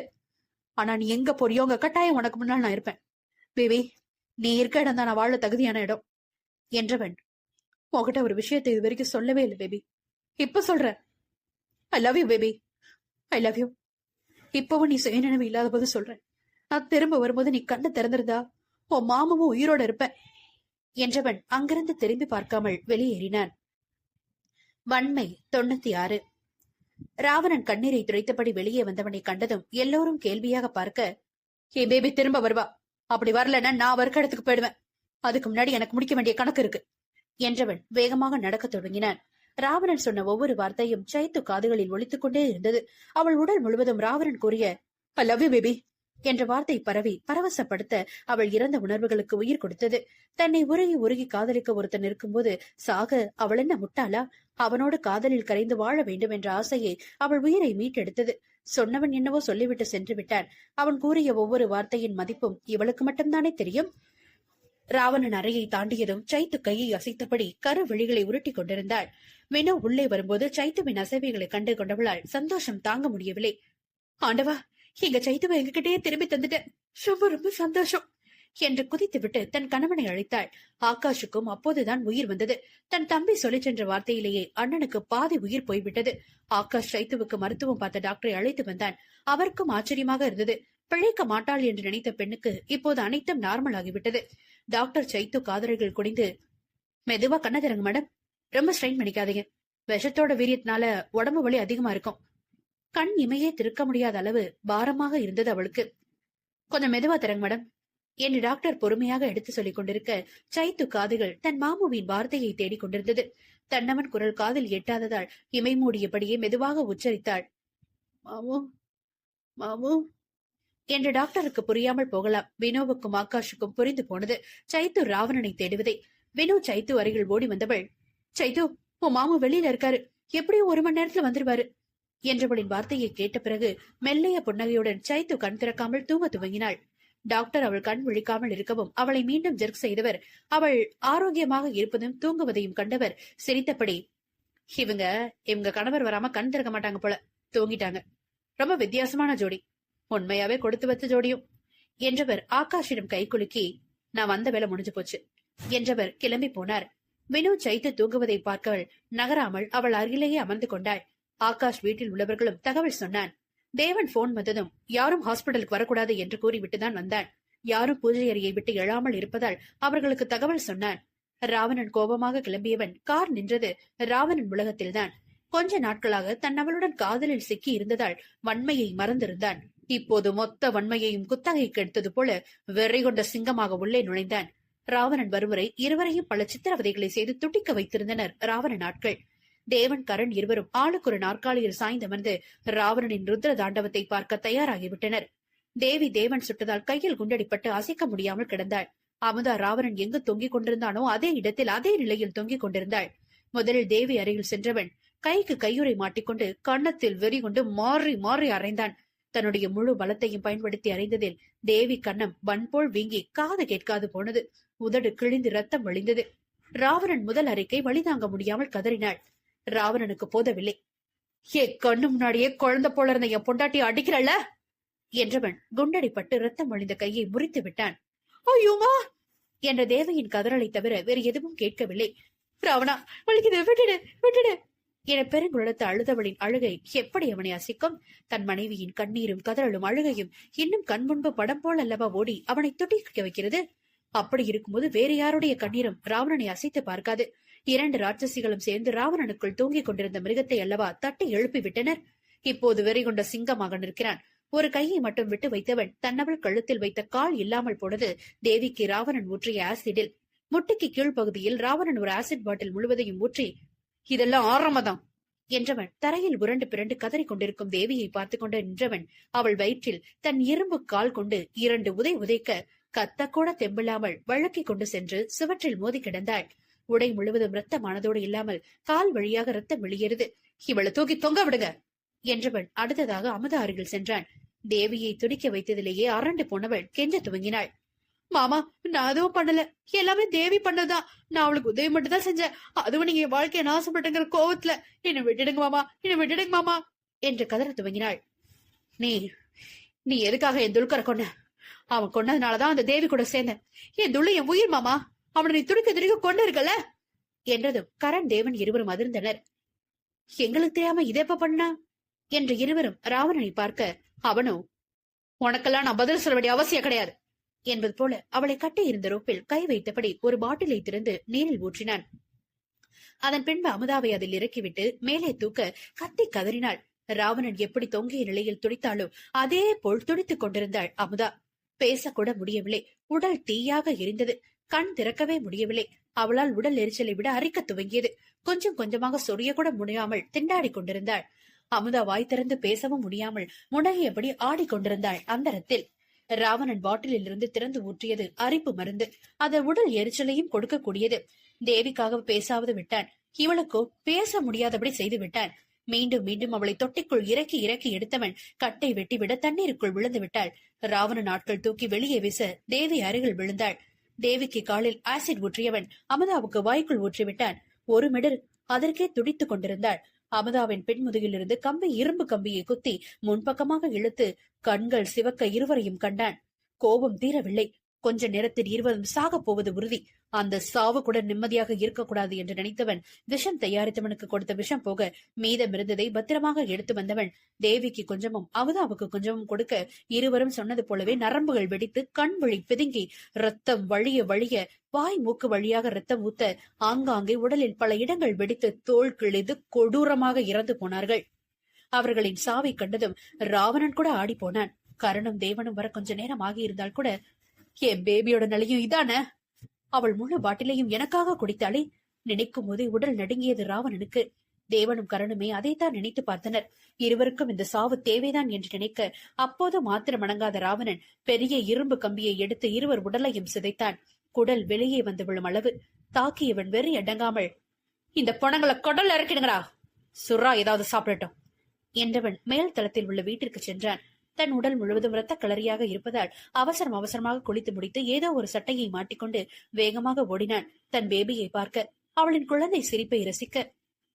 ஆனா நீ எங்க போறியோ அங்க கட்டாயம் உனக்கு முன்னால் நான் இருப்பேன் பேபி. நீ இருக்க இடம் தான் நான் வாழ தகுதியான இடம் என்றவன், உன்கிட்ட ஒரு விஷயத்தை இது வரைக்கும் சொல்லவே இல்லை பேபி. இப்ப சொல்ற. I love you baby, I love you. இப்பவும் நீ சுயநினைவு இல்லாத போது சொல்றேன். நான் திரும்ப வரும்போது நீ கண்ணை திறந்திருந்தா உன் மாமமும் உயிரோட இருப்பேன் என்றவன் அங்கிருந்து திரும்பி பார்க்காமல் வெளியேறினான். வன்மை 96. ராவணன் கண்ணீரை துடைத்தபடி வெளியே வந்தவனை கண்டதும் எல்லோரும் கேள்வியாக பார்க்க, ஏ பேபி திரும்ப வருவா, அப்படி வரலன்னா நான் வர்க்க இடத்துக்கு போயிடுவேன். அதுக்கு முன்னாடி எனக்கு முடிக்க வேண்டிய கணக்கு இருக்கு என்றவன் வேகமாக நடக்க தொடங்கினான். ராவணன் சொன்ன ஒவ்வொரு வார்த்தையும் சைத்து காதுகளில் ஒலித்துக் கொண்டே இருந்தது. அவள் உடல் முழுவதும் ராவணன் கூறிய ஐ லவ் யூ பேபி என்ற வார்த்தை பரவி பரவசப்படுத்த அவள் இறந்த உணர்வுகளுக்கு உயிர் கொடுத்தது. தன்னை உருகி உருகி காதலிக்க ஒருத்தன் இருக்கும்போது சாக அவள் என்ன முட்டாளா? அவனோடு காதலில் கரைந்து வாழ வேண்டும் என்ற ஆசையை அவள் உயிரை மீட்டெடுத்தது. சொன்னவன் என்னவோ சொல்லிவிட்டு சென்று விட்டான். அவன் கூறிய ஒவ்வொரு வார்த்தையின் மதிப்பும் இவளுக்கு மட்டும்தானே தெரியும். ராவணன் அறையை தாண்டியதும் சைத்து கையை அசைத்தபடி கரு விழிகளை உருட்டி கொண்டிருந்தாள். வினோ உள்ளே வரும்போது சைத்துவின் அசைவைகளை கண்டு கொண்டவளால் சந்தோஷம் தாங்க முடியவில்லை. ஆண்டவா, எங்க சைத்துவை எங்ககிட்டயே திரும்பி தந்துட்ட, ரொம்ப ரொம்ப சந்தோஷம் என்று குதித்துவிட்டு தன் கணவனை அழைத்தாள். ஆகாஷுக்கும் அப்போதுதான் உயிர் வந்தது. தன் தம்பி சொல்லிச் சென்ற வார்த்தையிலேயே அண்ணனுக்கு பாதி உயிர் போய்விட்டது. ஆகாஷ் சைத்துவுக்கு மருத்துவம் பார்த்த டாக்டரை அழைத்து வந்தான். அவருக்கும் ஆச்சரியமாக இருந்தது. பிழைக்க மாட்டாள் என்று நினைத்த பெண்ணுக்கு இப்போது அனைத்தும் நார்மல் ஆகிவிட்டது. டாக்டர் சைத்து காதலர்கள் குடிந்து, மெதுவா கண்ண திறங்க மேடம், ரொம்ப ஸ்ட்ரெயின் பண்ணிக்காதீங்க, விஷத்தோட வீரியத்தினால உடம்பு வலி அதிகமா இருக்கும். கண் இமையே திருக்க முடியாத அளவு பாரமாக இருந்தது அவளுக்கு. கொஞ்சம் மெதுவா திறங்க மேடம் என்று டாக்டர் பொறுமையாக எடுத்து சொல்லிக் கொண்டிருக்க சைத்து காதுகள் தன் மாமுவின் வார்த்தையை தேடிக் கொண்டிருந்தது. தன்னவன் குரல் காதில் எட்டாததால் இமை மூடியபடியே மெதுவாக உச்சரித்தாள், மாமு மாமு என்று டாக்டருக்கு புரியாமல் போகலாம். வினோவுக்கும் ஆகாஷுக்கும் புரிந்து போனது சைத்து ராவணனை தேடுவதை. வினோ சைத்து அருகில் ஓடி வந்தவள், சைத்து, உன் மாமு வெளியில இருக்காரு, எப்படியும் 1 மணி நேரத்துல வந்துருவாரு என்றவளின் வார்த்தையை கேட்ட பிறகு மெல்லிய புன்னகையுடன் சைத்து கண் திறக்காமல் தூங்க துவங்கினாள். டாக்டர் அவள் கண் விழிக்காமல் இருக்கவும் அவளை மீண்டும் ஜெர்க் செய்தவர், அவள் ஆரோக்கியமாக இருப்பதும் தூங்குவதையும் கண்டவர் சிரித்தபடி, இவங்க கணவர் வராம கண் திறக்க மாட்டாங்க போல, தூங்கிட்டாங்க. ரொம்ப வித்தியாசமான ஜோடி, உண்மையாவே கொடுத்து வச்ச ஜோடியும் என்றவர் ஆகாஷிடம் கை குலுக்கி, நான் வந்த வேலை முடிஞ்சு போச்சு என்றவர் கிளம்பி போனார். வினு சைத்து தூங்குவதை பார்க்கவள் நகராமல் அவள் அருகிலேயே அமர்ந்து கொண்டாள். ஆகாஷ் வீட்டில் உள்ளவர்களும் தகவல் சொன்னான். தேவன் போன் வந்ததும் யாரும் ஹாஸ்பிட்டலுக்கு வரக்கூடாது என்று கூறிவிட்டுதான் வந்தான். யாரும் பூஜை அறையை விட்டு எழாமல் இருப்பதால் அவர்களுக்கு தகவல் சொன்னான். ராவணன் கோபமாக கிளம்பியவன் கார் நின்றது ராவணன் உலகத்தில்தான். கொஞ்ச நாட்களாக தன் அவளுடன் காதலில் சிக்கி இருந்ததால் வன்மையை மறந்திருந்தான். இப்போது மொத்த வன்மையையும் குத்தகைக்கு எடுத்தது போல வெறி கொண்ட சிங்கமாக உள்ளே நுழைந்தான். ராவணன் வருவரை இருவரையும் பல சித்திரவதைகளை செய்து துட்டிக்க வைத்திருந்தனர் ராவண நாட்கள். தேவன் கரண் இருவரும் ஆளுக்கு ஒரு நாற்காலியில் சாய்ந்தமர்ந்து ராவணனின் ருத்ர தாண்டவத்தை பார்க்க தயாராகிவிட்டனர். தேவி தேவன் சுட்டதால் கையில் குண்டடிப்பட்டு அசைக்க முடியாமல் கிடந்தாள். அமுதா ராவணன் எங்கு தொங்கிக் கொண்டிருந்தானோ அதே இடத்தில் அதே நிலையில் தொங்கிக் கொண்டிருந்தாள். முதலில் தேவி அருகில் சென்றவன் கைக்கு கையுறை மாட்டிக்கொண்டு கன்னத்தில் வெறி கொண்டு மாறி மாறி அறைந்தான். தன்னுடைய முழு பலத்தையும் பயன்படுத்தி அறைந்ததில் தேவி கன்னம் வன்போல் வீங்கி காது கேட்காது போனது. உதடு கிழிந்து ரத்தம் வழிந்தது. ராவணன் முதல் அறைக்கை வழிதாங்க முடியாமல் கதறினாள். ராவணனுக்கு போதவில்லை. கண்ணு முன்னாடியே குழந்தை போல இருந்த என் பொண்டாட்டி அடிக்கிறல்ல என்றவன் குண்டடிப்பட்டு ரத்தம் வழிந்த கையை முறித்து விட்டான். ஐயோமா என்ற தேவையின் கதறலை தவிர வேறு எதுவும் கேட்கவில்லை. ராவணா, வலிக்குது, விட்டுடு விட்டுடு என பெருங்குழத்து அழுதவளின் அழுகை எப்படி அவனை அசிக்கும்? தன் மனைவியின் கண்ணீரும் கதறலும் அழுகையும் இன்னும் கண் முன்பு படம் போல் அல்லவா ஓடி அவனை துடிக்க வைக்கிறது. அப்படி இருக்கும்போது வேறு யாருடைய கண்ணீரும் ராவணனை அசைத்து பார்க்காது. இரண்டு ராட்சசிகளும் சேர்ந்து ராவணனுக்குள் தூங்கிக் கொண்டிருந்த மிருகத்தை அல்லவா தட்டி எழுப்பி விட்டனர். இப்போது வெறி கொண்ட சிங்கமாக நிற்கிறான். ஒரு கையை மட்டும் விட்டு வைத்தவன் தன்னவள் கழுத்தில் வைத்த கால் இல்லாமல் போனது தேவிக்கு ராவணன் ஊற்றிய ஆசிடில். முட்டிக்கு கீழ்ப்பகுதியில் ராவணன் ஒரு ஆசிட் பாட்டில் முழுவதையும் ஊற்றி, இதெல்லாம் ஆரம்பதான் என்றவன் தரையில் உருண்டு பிறண்டு கதறிக் கொண்டிருக்கும் தேவியை பார்த்து கொண்டு நின்றவன் அவள் வயிற்றில் தன் இரும்பு கால் கொண்டு 2 உதை உதைக்க கத்தக்கூட தெம்பில்லாமல் வழக்கிக் கொண்டு சென்று சுவற்றில் மோதி கிடந்தாள். உடை முழுவதும் ரத்தமானதோடு இல்லாமல் கால் வழியாக ரத்தம் வெளியேறுது. இவளை தூக்கி தொங்க விடுங்க என்றவன் அடுத்ததாக அமுதா அருகில் சென்றான். தேவியை துடிக்க வைத்ததிலேயே அரண்டு போனவள் கெஞ்ச துவங்கினாள். மாமா, நான் அதுவும் பண்ணல, எல்லாமே தேவி பண்ணதான். நான் அவளுக்கு உதவி மட்டும் தான் செஞ்சேன். அதுவும் நீங்க வாழ்க்கைய நாசப்பட்டுங்கிற கோவத்துல என்ன விட்டுடுங்க மாமா, என்ன விட்டுடுங்க மாமா என்று கதற துவங்கினாள். நீ எதுக்காக என் துல்கரை கொன்ன? அவன் கொன்னதுனாலதான் அந்த தேவி கூட சேர்ந்தேன். என் துள்ளு என் உயிர் மாமா, அவனை நீ துடிக்க கொண்டு இருக்கல என்றதும் கரண் தேவன் இருவரும் அதிர்ந்தனர். எங்களுக்கு தெரியாம இதெப்ப பண்ணா என்று இருவரும் ராவணனை பார்க்க, அவனோ, உனக்கெல்லாம் நான் பதில் சொல்ல வேண்டிய அவசியம் கிடையாது என்பது போல அவளை கட்டி இருந்த ரோப்பில் கை வைத்தபடி ஒரு பாட்டிலை திறந்து நீரில் ஊற்றினான். அதன் பின்பு அமுதாவை அதில் இறக்கிவிட்டு மேலே தூக்க கத்தி கதறினாள். ராவணன் எப்படி தொங்கிய நிலையில் துடித்தாளோ அதே போல் துடித்துக் கொண்டிருந்தாள் அமுதா. பேசக்கூட முடியவில்லை. உடல் தீயாக எரிந்தது. கண் திறக்கவே முடியவில்லை. அவளால் உடல் எரிச்சலை விட அரிக்க துவங்கியது. கொஞ்சம் கொஞ்சமாக சொரிய கூட முடியாமல் திண்டாடி கொண்டிருந்தாள். அமுதா வாய் திறந்து பேசவும் முடியாமல் முனகியபடி ஆடிக்கொண்டிருந்தாள் அந்தரத்தில். ராவணன் பாட்டிலில் இருந்து திறந்து ஊற்றியது அரிப்பு மருந்து. அது உடல் எரிச்சலையும் கொடுக்கக்கூடியது. தேவிக்காக பேசாவது விட்டான். இவளுக்கோ பேச முடியாதபடி செய்து விட்டான். மீண்டும் மீண்டும் அவளை தொட்டிக்குள் இறக்கி இறக்கி எடுத்தவன் கட்டை வெட்டிவிட தண்ணீருக்குள் விழுந்து விட்டாள். ராவண நாட்கள் தூக்கி வெளியே வீச தேவி அருகில் விழுந்தாள். தேவிக்கு காலில் ஆசிட் ஊற்றியவன் அமுதாவுக்கு வாய்க்குள் ஊற்றிவிட்டான். ஒரு மிடர் அதற்கே துடித்துக் கொண்டிருந்தாள். அமுதாவின் பின்முதுகிலிருந்து இரும்பு கம்பியை குத்தி முன்பக்கமாக இழுத்து கண்கள் சிவக்க இருவரையும் கண்டான். கோபம் தீரவில்லை. கொஞ்ச நேரத்தில் இருவரும் சாகப் போவது உறுதி. அந்த சாவு கூட நிம்மதியாக இருக்கக்கூடாது என்று நினைத்தவன் விஷம் தயாரித்தவனுக்கு கொடுத்த விஷம் போக மீதம் இருந்ததை பத்திரமாக எடுத்து வந்தவன் தேவிக்கு கொஞ்சமும் அமுதாவுக்கு கொஞ்சமும் கொடுக்க, இருவரும் சொன்னது போலவே நரம்புகள் வெடித்து கண் வழி பிதுங்கி ரத்தம் வழிய வழிய வாய் மூக்கு வழியாக ரத்தம் ஊத்த ஆங்காங்கே உடலில் பல இடங்கள் வெடித்து தோல் கிழிந்து கொடூரமாக இறந்து போனார்கள். அவர்களின் சாவை கண்டதும் ராவணன் கூட ஆடி போனான். கரணும் தேவனும் வர கொஞ்ச நேரம் ஆகியிருந்தால் கூட, என் பேபியோட நிலையும் இதான? அவள் முழு பாட்டிலையும் எனக்காக குடித்தாளே. நினைக்கும் போதே உடல் நடுங்கியது ராவணனுக்கு. தேவனும் கரணுமே அதைத்தான் நினைத்து பார்த்தனர். இருவருக்கும் இந்த சாவு தேவைதான் என்று நினைக்க அப்போது மாத்திரம் அடங்காத ராவணன் பெரிய இரும்பு கம்பியை எடுத்து இருவர் உடலையும் சிதைத்தான். குடல் வெளியே வந்து விழும் அளவு தாக்கியவன் வெறி அடங்காமல், இந்த பணங்களை குடல் இறக்கிடுங்கடா, சுறா ஏதாவது சாப்பிடட்டும் என்றவன் மேல் தளத்தில் உள்ள வீட்டிற்கு சென்றான். தன் உடல் முழுவதும் இரத்த களரியாக இருப்பதால் அவசரம் அவசரமாக குளித்து முடித்து ஏதோ ஒரு சட்டையை மாட்டிக்கொண்டு வேகமாக ஓடினான் தன் பேபியை பார்க்க, அவளின் குழந்தை சிரிப்பை ரசிக்க.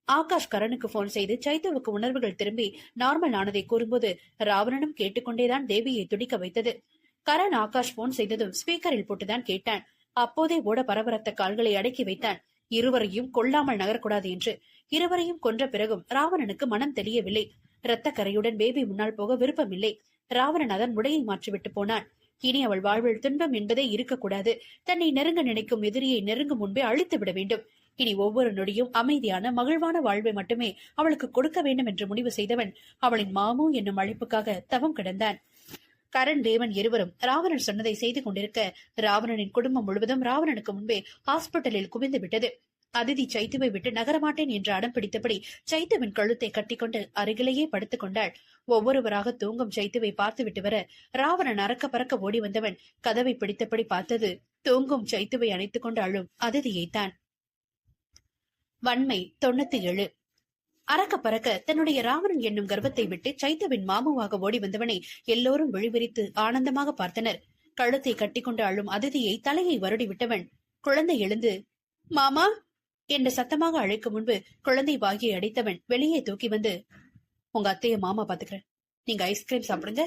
ஆகாஷ் கரனுக்கு போன் செய்து சைத்துவுக்கு உணர்வுகள் திரும்பி நார்மல் ஆனதை கூறும்போது ராவணனும் கேட்டுக்கொண்டேதான் தேவியை துடிக்க வைத்தது. கரண் ஆகாஷ் போன் செய்ததும் ஸ்பீக்கரில் போட்டுதான் கேட்டான். அப்போதே ஓட பரபரத்த கால்களை அடக்கி வைத்தான். இருவரையும் கொல்லாமல் நகரக்கூடாது என்று. இருவரையும் கொன்ற பிறகும் ராவணனுக்கு மனம் தெரியவில்லை. இரத்த கரையுடன் பேபி முன்னால் போக விருப்பமில்லை. ராவணன் அதன் உடையை மாற்றிவிட்டு போனான். இனி அவள் வாழ்வில் துன்பம் என்பதே இருக்கக்கூடாது. தன்னை நெருங்க நினைக்கும் எதிரியை நெருங்கும் முன்பே அழித்து விட வேண்டும். இனி ஒவ்வொரு நொடியும் அமைதியான மகிழ்வான வாழ்வை மட்டுமே அவளுக்கு கொடுக்க வேண்டும் என்று முடிவு செய்தவன் அவளின் மாமு என்னும் அழைப்புக்காக தவம் கிடந்தான். கரண் தேவன் இருவரும் ராவணன் சொன்னதை செய்து கொண்டிருக்க ராவணனின் குடும்பம் முழுவதும் ராவணனுக்கு முன்பே ஹாஸ்பிட்டலில் குவிந்து விட்டது. அதிதி சைத்துவை விட்டு நகரமாட்டேன் என்று அடம் பிடித்தபடி சைத்துவின் கழுத்தை கட்டிக்கொண்டு அருகிலேயே படுத்துக் கொண்டாள். ஒவ்வொருவராக தூங்கும் சைத்துவை பார்த்துவிட்டு வர ராவணன் அறக்க பறக்க ஓடி வந்தவன் கதவை பிடித்தபடி பார்த்தது தூங்கும் சைத்துவை அணைத்துக் கொண்டு அழும் அதிதியைத்தான். வன்மை 97. அறக்க பறக்க தன்னுடைய ராவணன் என்னும் கர்வத்தை விட்டு சைத்துவின் மாமுவாக ஓடி வந்தவனை எல்லோரும் விழிவிரித்து ஆனந்தமாக பார்த்தனர். கழுத்தை கட்டிக்கொண்டு அழும் அதிதியை தலையை வருடி விட்டவன் குழந்தை எழுந்து மாமா என்று சத்தமாக அழைக்கும் முன்பு குழந்தை வாகியை அடைத்தவன் வெளியே தூக்கி வந்து, உங்க அத்தைய மாமா பாத்துக்கிறேன், நீங்க ஐஸ்கிரீம் சாப்பிடுங்க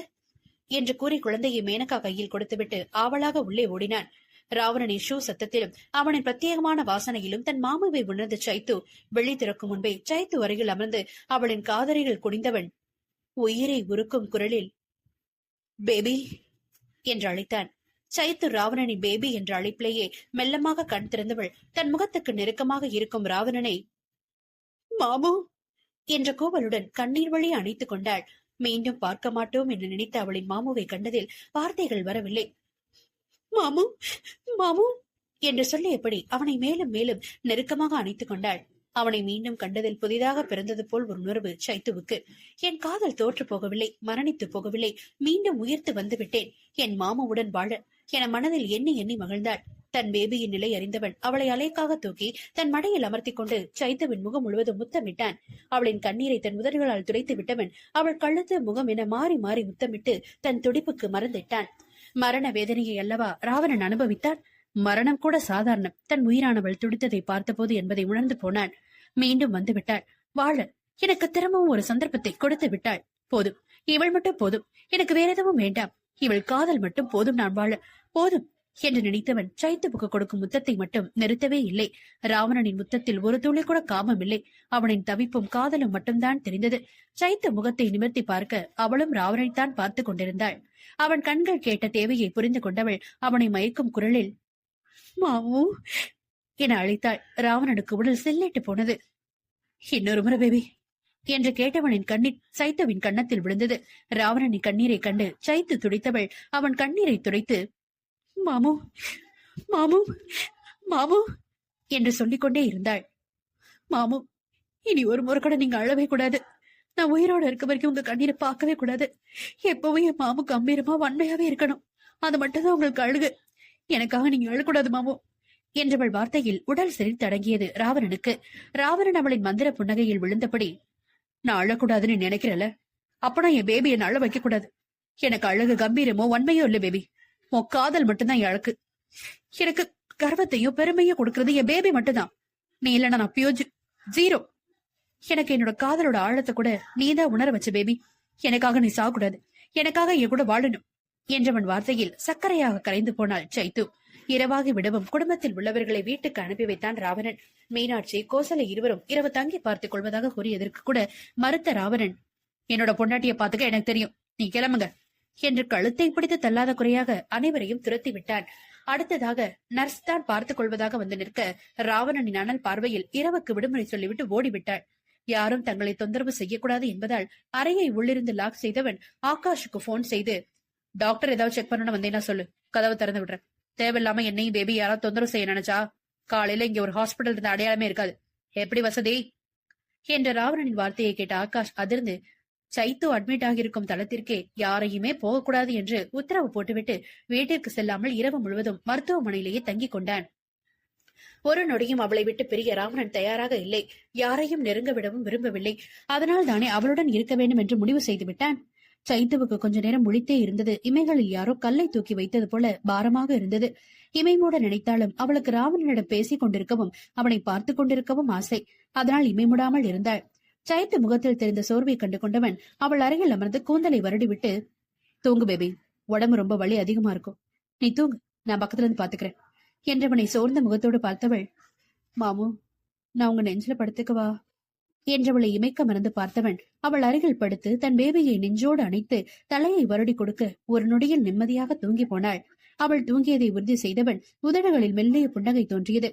என்று கூறி குழந்தையை மேனகா கையில் கொடுத்துவிட்டு ஆவலாக உள்ளே ஓடினான். ராவணனின் ஷூ சத்தத்திலும் அவனின் பிரத்யேகமான வாசனையிலும் தன் மாமாவை உணர்ந்த சைத்து வெளி திறக்கும் முன்பே சைத்து அருகில் அமர்ந்து அவளின் காதறையில் குடிந்தவன் உயிரை உருக்கும் குரலில் பேபி என்று அழைத்தான். சைத்து ராவணனின் பேபி என்ற அழைப்பிலேயே மெல்லமாக கண் திறந்தவள் தன் முகத்துக்கு நெருக்கமாக இருக்கும் ராவணனை மாமு என்ற கூவலுடன் கண்ணீர் வழி அணைத்துக் கொண்டாள். மீண்டும் பார்க்க மாட்டோம் என்று நினைத்த அவளின் மாமுவை கண்டதில் வார்த்தைகள் வரவில்லை. மாமு மாமு என்று சொல்லியபடி அவனை மேலும் மேலும் நெருக்கமாக அணைத்துக் கொண்டாள். அவனை மீண்டும் கண்டதில் புதிதாக பிறந்தது போல் ஒரு உணர்வு சைத்துவுக்கு. என் காதல் தோற்று போகவில்லை, மரணித்து போகவில்லை, மீண்டும் உயிர்த்து வந்து விட்டேன் என் மாமாவுடன் வாழ என மனதில் எண்ணி எண்ணி மகிழ்ந்தாள். தன் பேபியின் நிலை அறிந்தவன் அவளை அலைக்காக தூக்கி தன் மடையில் அமர்த்திக் கொண்டு சைத்துவின் முகம் முழுவதும் முத்தமிட்டான். அவளின் கண்ணீரை தன் உதடுகளால் துடைத்து விட்டவன் அவள் கழுத்து முகம் என மாறி மாறி முத்தமிட்டு தன் துடிப்புக்கு மறந்திட்டான். மரண வேதனையை அல்லவா ராவணன் அனுபவித்தான். மரணம் கூட சாதாரணம், தன் உயிரானவள் துடித்ததை பார்த்தபோது என்பதை உணர்ந்து போனான். மீண்டும் வந்து விட்டாள். வாழ எனக்கு திரும்பவும் ஒரு சந்தர்ப்பத்தை கொடுத்து விட்டாள். போதும், இவள் மட்டும் போதும், எனக்கு வேற எதுவும் வேண்டாம், இவள் காதல் மட்டும் போதும், நான் வாழ போதும் என்று நினைத்தவன் சைத்துவுக்கு கொடுக்கும் முத்தத்தை மட்டும் நிறுத்தவே இல்லை. ராவணனின் முத்தத்தில் ஒரு துளி கூட காமம் இல்லை. அவனின் தவிப்பும் காதலும் மட்டும்தான் தெரிந்தது. சைத்து முகத்தை நிமிர்த்தி பார்க்க அவளும் ராவணனைத்தான் பார்த்து கொண்டிருந்தாள். அவன் கண்கள் கேட்ட தேவையை புரிந்து கொண்டவள் அவனை மயக்கும் குரலில் மாமு என அழைத்தாள். ராவணனுக்கு உடல் செல்லிட்டு போனது. இன்னொரு முறை பேபி என்று கேட்டவனின் கண்ணீர் சைத்துவின் கன்னத்தில் விழுந்தது. ராவணனின் கண்ணீரை கண்டு சைத்து துடித்தவள் அவன் கண்ணீரை துடைத்து மாமு மாமு மாமு என்று சொல்லிக் கொண்டே இருந்தாள். மாமு, இனி ஒரு முறை கூட நீங்க அழவே கூடாது. நான் உயிரோட இருக்க வரைக்கும் உங்க கண்ணீரை பார்க்கவே கூடாது. எப்பவும் என் மாமு கம்பீரமா வன்மையாவே இருக்கணும். அது மட்டும்தான் உங்களுக்கு அழுகு. எனக்காக நீங்க அழக்கூடாது மாமு என்றவள் வார்த்தையில் உடல் சிரித்து அடங்கியது ராவணனுக்கு. ராவணன் அவளின் மந்திர புன்னகையில் விழுந்தபடி, நான் அழக்கூடாதுன்னு நினைக்கிறல, அப்பனா என் பேபி என்ன அழ வைக்க கூடாது. எனக்கு அழகு கம்பீரமோ வன்மையோ இல்ல பேபி, உன் காதல் மட்டும்தான் என் அழகு. எனக்கு கர்வத்தையும் பெருமையும் கொடுக்கறது என் பேபி மட்டும்தான். நீ இல்லைன்னா நான் பியோஜ் ஜீரோ. எனக்கு என்னோட காதலோட ஆழத்தை கூட நீதான் உணர வச்ச பேபி. எனக்காக நீ சாகக்கூடாது, எனக்காக என் கூட வாழணும் என்றவன் வார்த்தையில் சர்க்கரையாக கரைந்து போனாள் சைத்து. இரவாகி விடவும் குடும்பத்தில் உள்ளவர்களை வீட்டுக்கு அனுப்பி வைத்தான் ராவணன். மீனாட்சி, கோசலை இருவரும் இரவு தங்கி பார்த்துக் கொள்வதாக கூறியதற்கு கூட மறுத்த ராவணன், என்னோட பொண்டாட்டிய பாத்துக்க எனக்கு தெரியும், நீ கிளம்புங்க என்று கழுத்தை பிடித்து தள்ளாத குறையாக அனைவரையும் துரத்தி விட்டான். அடுத்ததாக நர்ஸ் தான் பார்த்துக் கொள்வதாக வந்து நிற்க ராவணனின் அனல் பார்வையில் இரவுக்கு விடுமுறை சொல்லிவிட்டு ஓடிவிட்டாள். யாரும் தங்களை தொந்தரவு செய்யக்கூடாது என்பதால் அறையை உள்ளிருந்து லாக் செய்தவன் ஆகாஷுக்கு போன் செய்து, டாக்டர் ஏதாவது செக் பண்ணணும் வந்தேன்னா சொல்லு, கதவை திறந்து விடுறேன். தேவையில்லாம என்னையும் பேபி யாராவது தொந்தரவு செய்ய நினைச்சா காலையில இங்க ஒரு ஹாஸ்பிட்டல் இருந்த அடையாளமே இருக்காது. எப்படி வசதி என்ற ராவணனின் வார்த்தையை கேட்ட ஆகாஷ் அதிர்ந்து சைத்து அட்மிட் ஆகியிருக்கும் தளத்திற்கே யாரையுமே போகக்கூடாது என்று உத்தரவு போட்டுவிட்டு வீட்டிற்கு செல்லாமல் இரவு முழுவதும் மருத்துவமனையிலேயே தங்கிக் கொண்டான். ஒரு நொடியும் அவளை விட்டு பிரிய ராவணன் தயாராக இல்லை. யாரையும் நெருங்க விடவும் விரும்பவில்லை. அதனால் தானே அவளுடன் இருக்க வேண்டும் என்று முடிவு செய்து விட்டான். சைத்துவுக்கு கொஞ்ச நேரம் முழித்தே இருந்தது. இமைகளில் யாரோ கல்லை தூக்கி வைத்தது போல பாரமாக இருந்தது. இமை மூட நினைத்தாலும் அவளுக்கு ராவணனிடம் பேசிக் கொண்டிருக்கவும் அவனை பார்த்து கொண்டிருக்கவும் ஆசை. அதனால் இமை மூடாமல் இருந்தாள். சைத்து முகத்தில் தெரிந்த சோர்வை கண்டு கொண்டவன் அவள் அருகில் அமர்ந்து கூந்தலை வருடிவிட்டு, தூங்கு பேபி, உடம்பு ரொம்ப வலி அதிகமா இருக்கும், நீ தூங்கு, நான் பக்கத்துல இருந்து பாத்துக்கிறேன் என்றவனை சோர்ந்த முகத்தோடு பார்த்தவள், மாமு, நான் உங்க நெஞ்சில படுத்துக்கவா என்றவளை இமைக்க மறந்து பார்த்தவன் அவள் அருகில் படுத்து தன் பேபியை நெஞ்சோடு அணைத்து தலையை வருடி கொடுக்க ஒரு நொடியில் நிம்மதியாக தூங்கி போனாள். அவள் தூங்கியதை உறுதி செய்தவன் உதடுகளில் மெல்லிய புன்னகை தோன்றியது.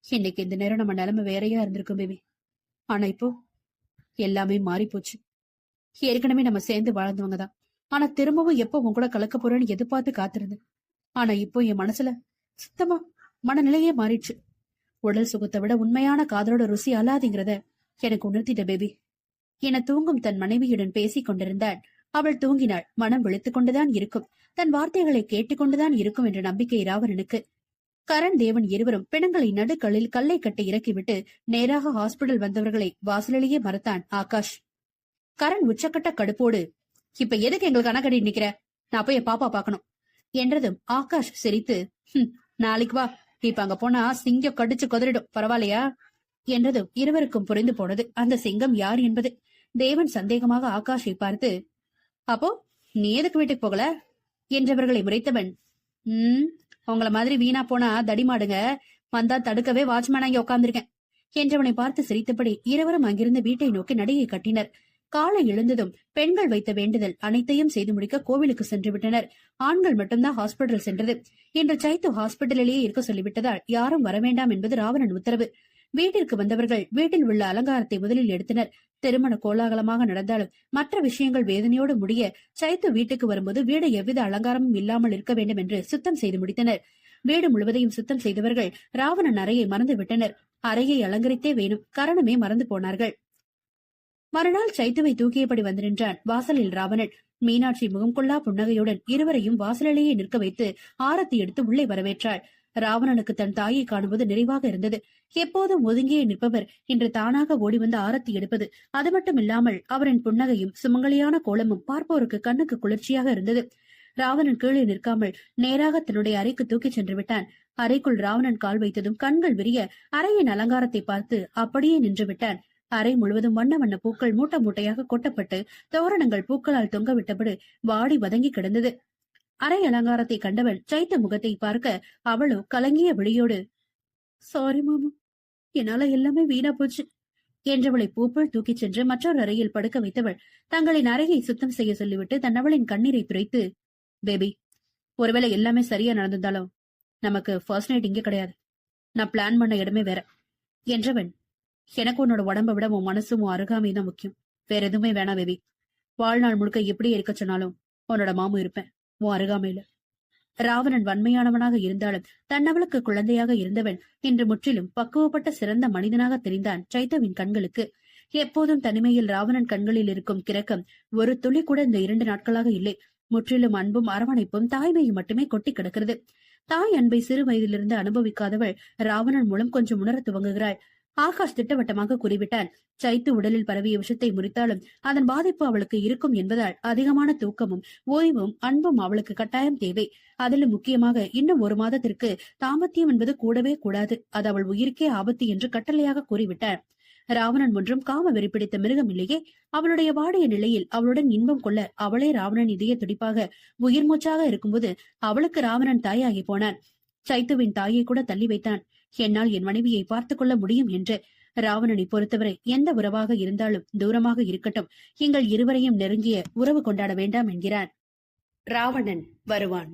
இன்னைக்கு இந்த நேரம் நம்ம நிலைமை வேறையா இருந்திருக்கும் பேபி. ஆனா இப்போ எல்லாமே மாறி போச்சு. ஏற்கனவே நம்ம சேர்ந்து வாழ்ந்தவங்கதான். ஆனா திரும்பவும் எப்ப உன் கூட கலக்க போறேன்னு எதிர்பார்த்து காத்திருந்தேன். ஆனா இப்போ என் மனசுல சுத்தமா மனநிலையே மாறிடுச்சு. உடல் சுகத்தை விட உண்மையான காதலோட ருசி அல்லாதுங்கிறத எனக்கு உணர்த்திட்ட பேபி என தூங்கும் தன் மனைவியுடன் பேசிக் கொண்டிருந்தாள். அவள் தூங்கினாள். மனம் விழித்துக் கொண்டுதான் இருக்கும். தன் வார்த்தைகளை கேட்டுக்கொண்டுதான் இருக்கும் என்ற நம்பிக்கை ராவணனுக்கு. கரண் தேவன் இருவரும் பிணங்களை நடுக்களில் கல்லை கட்டி இறக்கிவிட்டு நேராக ஹாஸ்பிடல் வந்தவர்களை வாசலிலேயே மறத்தான் ஆகாஷ். கரண் உச்சக்கட்ட கடுப்போடு, இப்ப எதுக்கு எங்களுக்கு கணக்கடி நிக்கிற, நான் போய் பாப்பா பாக்கணும் என்றதும் ஆகாஷ் சிரித்து, நாளைக்கு வா, இப்ப அங்க போனா சிங்கம் கடிச்சு கொதறிடும், பரவாயில்லையா என்றதும் இருவருக்கும் புரிந்து போனது அந்த சிங்கம் யார் என்பது. தேவன் சந்தேகமாக ஆகாஷை பார்த்து, அப்போ நீ எதுக்கு வீட்டுக்கு போகல என்றவர்களை முறைத்தவன், உங்கள மாதிரி வீணா போனா தடிமாடுங்க, வந்தா தடுக்கவே வாட்ச்மேன் அங்கே உட்கார்ந்திருக்கேன் என்றவனை பார்த்து சிரித்தபடி இருவரும் அங்கிருந்த வீட்டை நோக்கி நடையை கட்டினர். காலை எழுந்ததும் பெண்கள் வைத்த வேண்டுதல் அனைத்தையும் செய்து முடிக்க கோவிலுக்கு சென்று விட்டனர். ஆண்கள் மட்டும்தான் ஹாஸ்பிட்டல் சென்றது. இன்று சைத்து ஹாஸ்பிட்டலிலேயே இருக்க சொல்லிவிட்டதால் யாரும் வரவேண்டாம் என்பது ராவணன் உத்தரவு. வீட்டிற்கு வந்தவர்கள் வீட்டில் உள்ள அலங்காரத்தை முதலில் எடுத்தனர். திருமண கோலாகலமாக நடந்தாலும் மற்ற விஷயங்கள் வேதனையோடு முடிய சைத்து வீட்டுக்கு வரும்போது வீடு எவ்வித அலங்காரமும் இல்லாமல் இருக்க வேண்டும் என்று சுத்தம் செய்து முடித்தனர். வீடு முழுவதையும் சுத்தம் செய்தவர்கள் ராவணன் அறையை மறந்து விட்டனர். அறையை அலங்கரித்தே வேணும், காரணமே மறந்து போனார்கள். மறுநாள் சைத்துவை தூக்கியபடி வந்து நின்றான் வாசலில் ராவணன். மீனாட்சி முகம் கொள்ளா புன்னகையுடன் இருவரையும் வாசலிலேயே நிற்க வைத்து ஆரத்தி எடுத்து உள்ளே வரவேற்றாள். ராவணனுக்கு தன் தாயை காணும்போது நிறைவாக இருந்தது. எப்போதும் ஒதுங்கியே நிற்பவர் இன்று தானாக ஓடி வந்து ஆரத்தி எடுப்பது, அது மட்டும் இல்லாமல் அவரின் புன்னகையும் சுமங்கலியான கோலமும் பார்ப்போருக்கு கண்ணுக்கு குளிர்ச்சியாக இருந்தது. ராவணன் கீழே நிற்காமல் நேராக தன்னுடைய அறைக்கு தூக்கிச் சென்று விட்டான். அறைக்குள் ராவணன் கால் வைத்ததும் கண்கள் விரிய அறையின் அலங்காரத்தை பார்த்து அப்படியே நின்று விட்டான். அறை முழுவதும் வண்ண வண்ண பூக்கள் மூட்டை மூட்டையாக கொட்டப்பட்டு தோரணங்கள் பூக்களால் தொங்கவிட்டபடி வாடி வதங்கி கிடந்தது. அறை அலங்காரத்தை கண்டவன் சைத்த முகத்தை பார்க்க அவளோ கலங்கிய விழியோடு, சாரி மாமா, என்னால எல்லாமே வீணா போச்சு என்றவளை பூப்போல் தூக்கிச் சென்று மற்றொரு அறையில் படுக்க வைத்தவள் தங்களின் அறையை சுத்தம் செய்ய சொல்லிவிட்டு தன் அவளின் கண்ணீரை துரைத்து, பேபி, ஒருவேளை எல்லாமே சரியா நடந்திருந்தாலும் நமக்கு ஃபர்ஸ்ட் நைட் இங்கே கிடையாது, நான் பிளான் பண்ண இடமே வேற என்றவன், எனக்கு உன்னோட உடம்ப விட உன் மனசும் உன் அருகாமை தான் முக்கியம், வேற எதுவுமே வேணாம் பேபி, வாழ்நாள் முழுக்க எப்படி இருக்க சொன்னாலும் உன்னோட மாமு இருப்பேன் உன் அருகாமையில. ராவணன் வன்மையானவனாக இருந்தாலும் தன்னவளுக்கு குழந்தையாக இருந்தவன் இன்று முற்றிலும் பக்குவப்பட்ட சிறந்த மனிதனாக தெரிந்தான் சைத்தவின் கண்களுக்கு. எப்போதும் தனிமையில் ராவணன் கண்களில் இருக்கும் கிறக்கம் ஒரு துளி கூட இந்த 2 நாட்களாக இல்லை. முற்றிலும் அன்பும் அரவணைப்பும் தாய்மையும் மட்டுமே கொட்டி கிடக்கிறது. தாய் அன்பை சிறு வயதிலிருந்து அனுபவிக்காதவள் ராவணன் மூலம் கொஞ்சம் உணர துவங்குகிறாள். ஆகாஷ் திட்டவட்டமாக கூறிவிட்டான். சைத்து உடலில் பரவிய விஷத்தை முறித்தாலும் அதன் பாதிப்பு அவளுக்கு இருக்கும் என்பதால் அதிகமான தூக்கமும் ஓய்வும் அன்பும் அவளுக்கு கட்டாயம் தேவை. அதிலும் முக்கியமாக இன்னும் 1 மாதத்திற்கு தாம்பத்தியம் என்பது கூடவே கூடாது, அது அவள் உயிருக்கே ஆபத்து என்று கட்டளையாக கூறிவிட்டான். ராவணன் ஒன்றும் காம வெறி பிடித்த மிருகம் இல்லையே. அவளுடைய வாடிய நிலையில் அவளுடன் இன்பம் கொள்ள அவளே ராவணன் இதய துடிப்பாக உயிர் மூச்சாக இருக்கும்போது அவளுக்கு ராவணன் தாயாகி போனான். சைத்துவின் தாயை கூட தள்ளி வைத்தான். என்னால் என் மனைவியை பார்த்துக் கொள்ள முடியும் என்று. ராவணனை பொறுத்தவரை எந்த உறவாக இருந்தாலும் தூரமாக இருக்கட்டும், எங்கள் இருவரையும் நெருங்கிய உறவு கொண்டாட வேண்டாம் என்கிறான். ராவணன் வருவான்.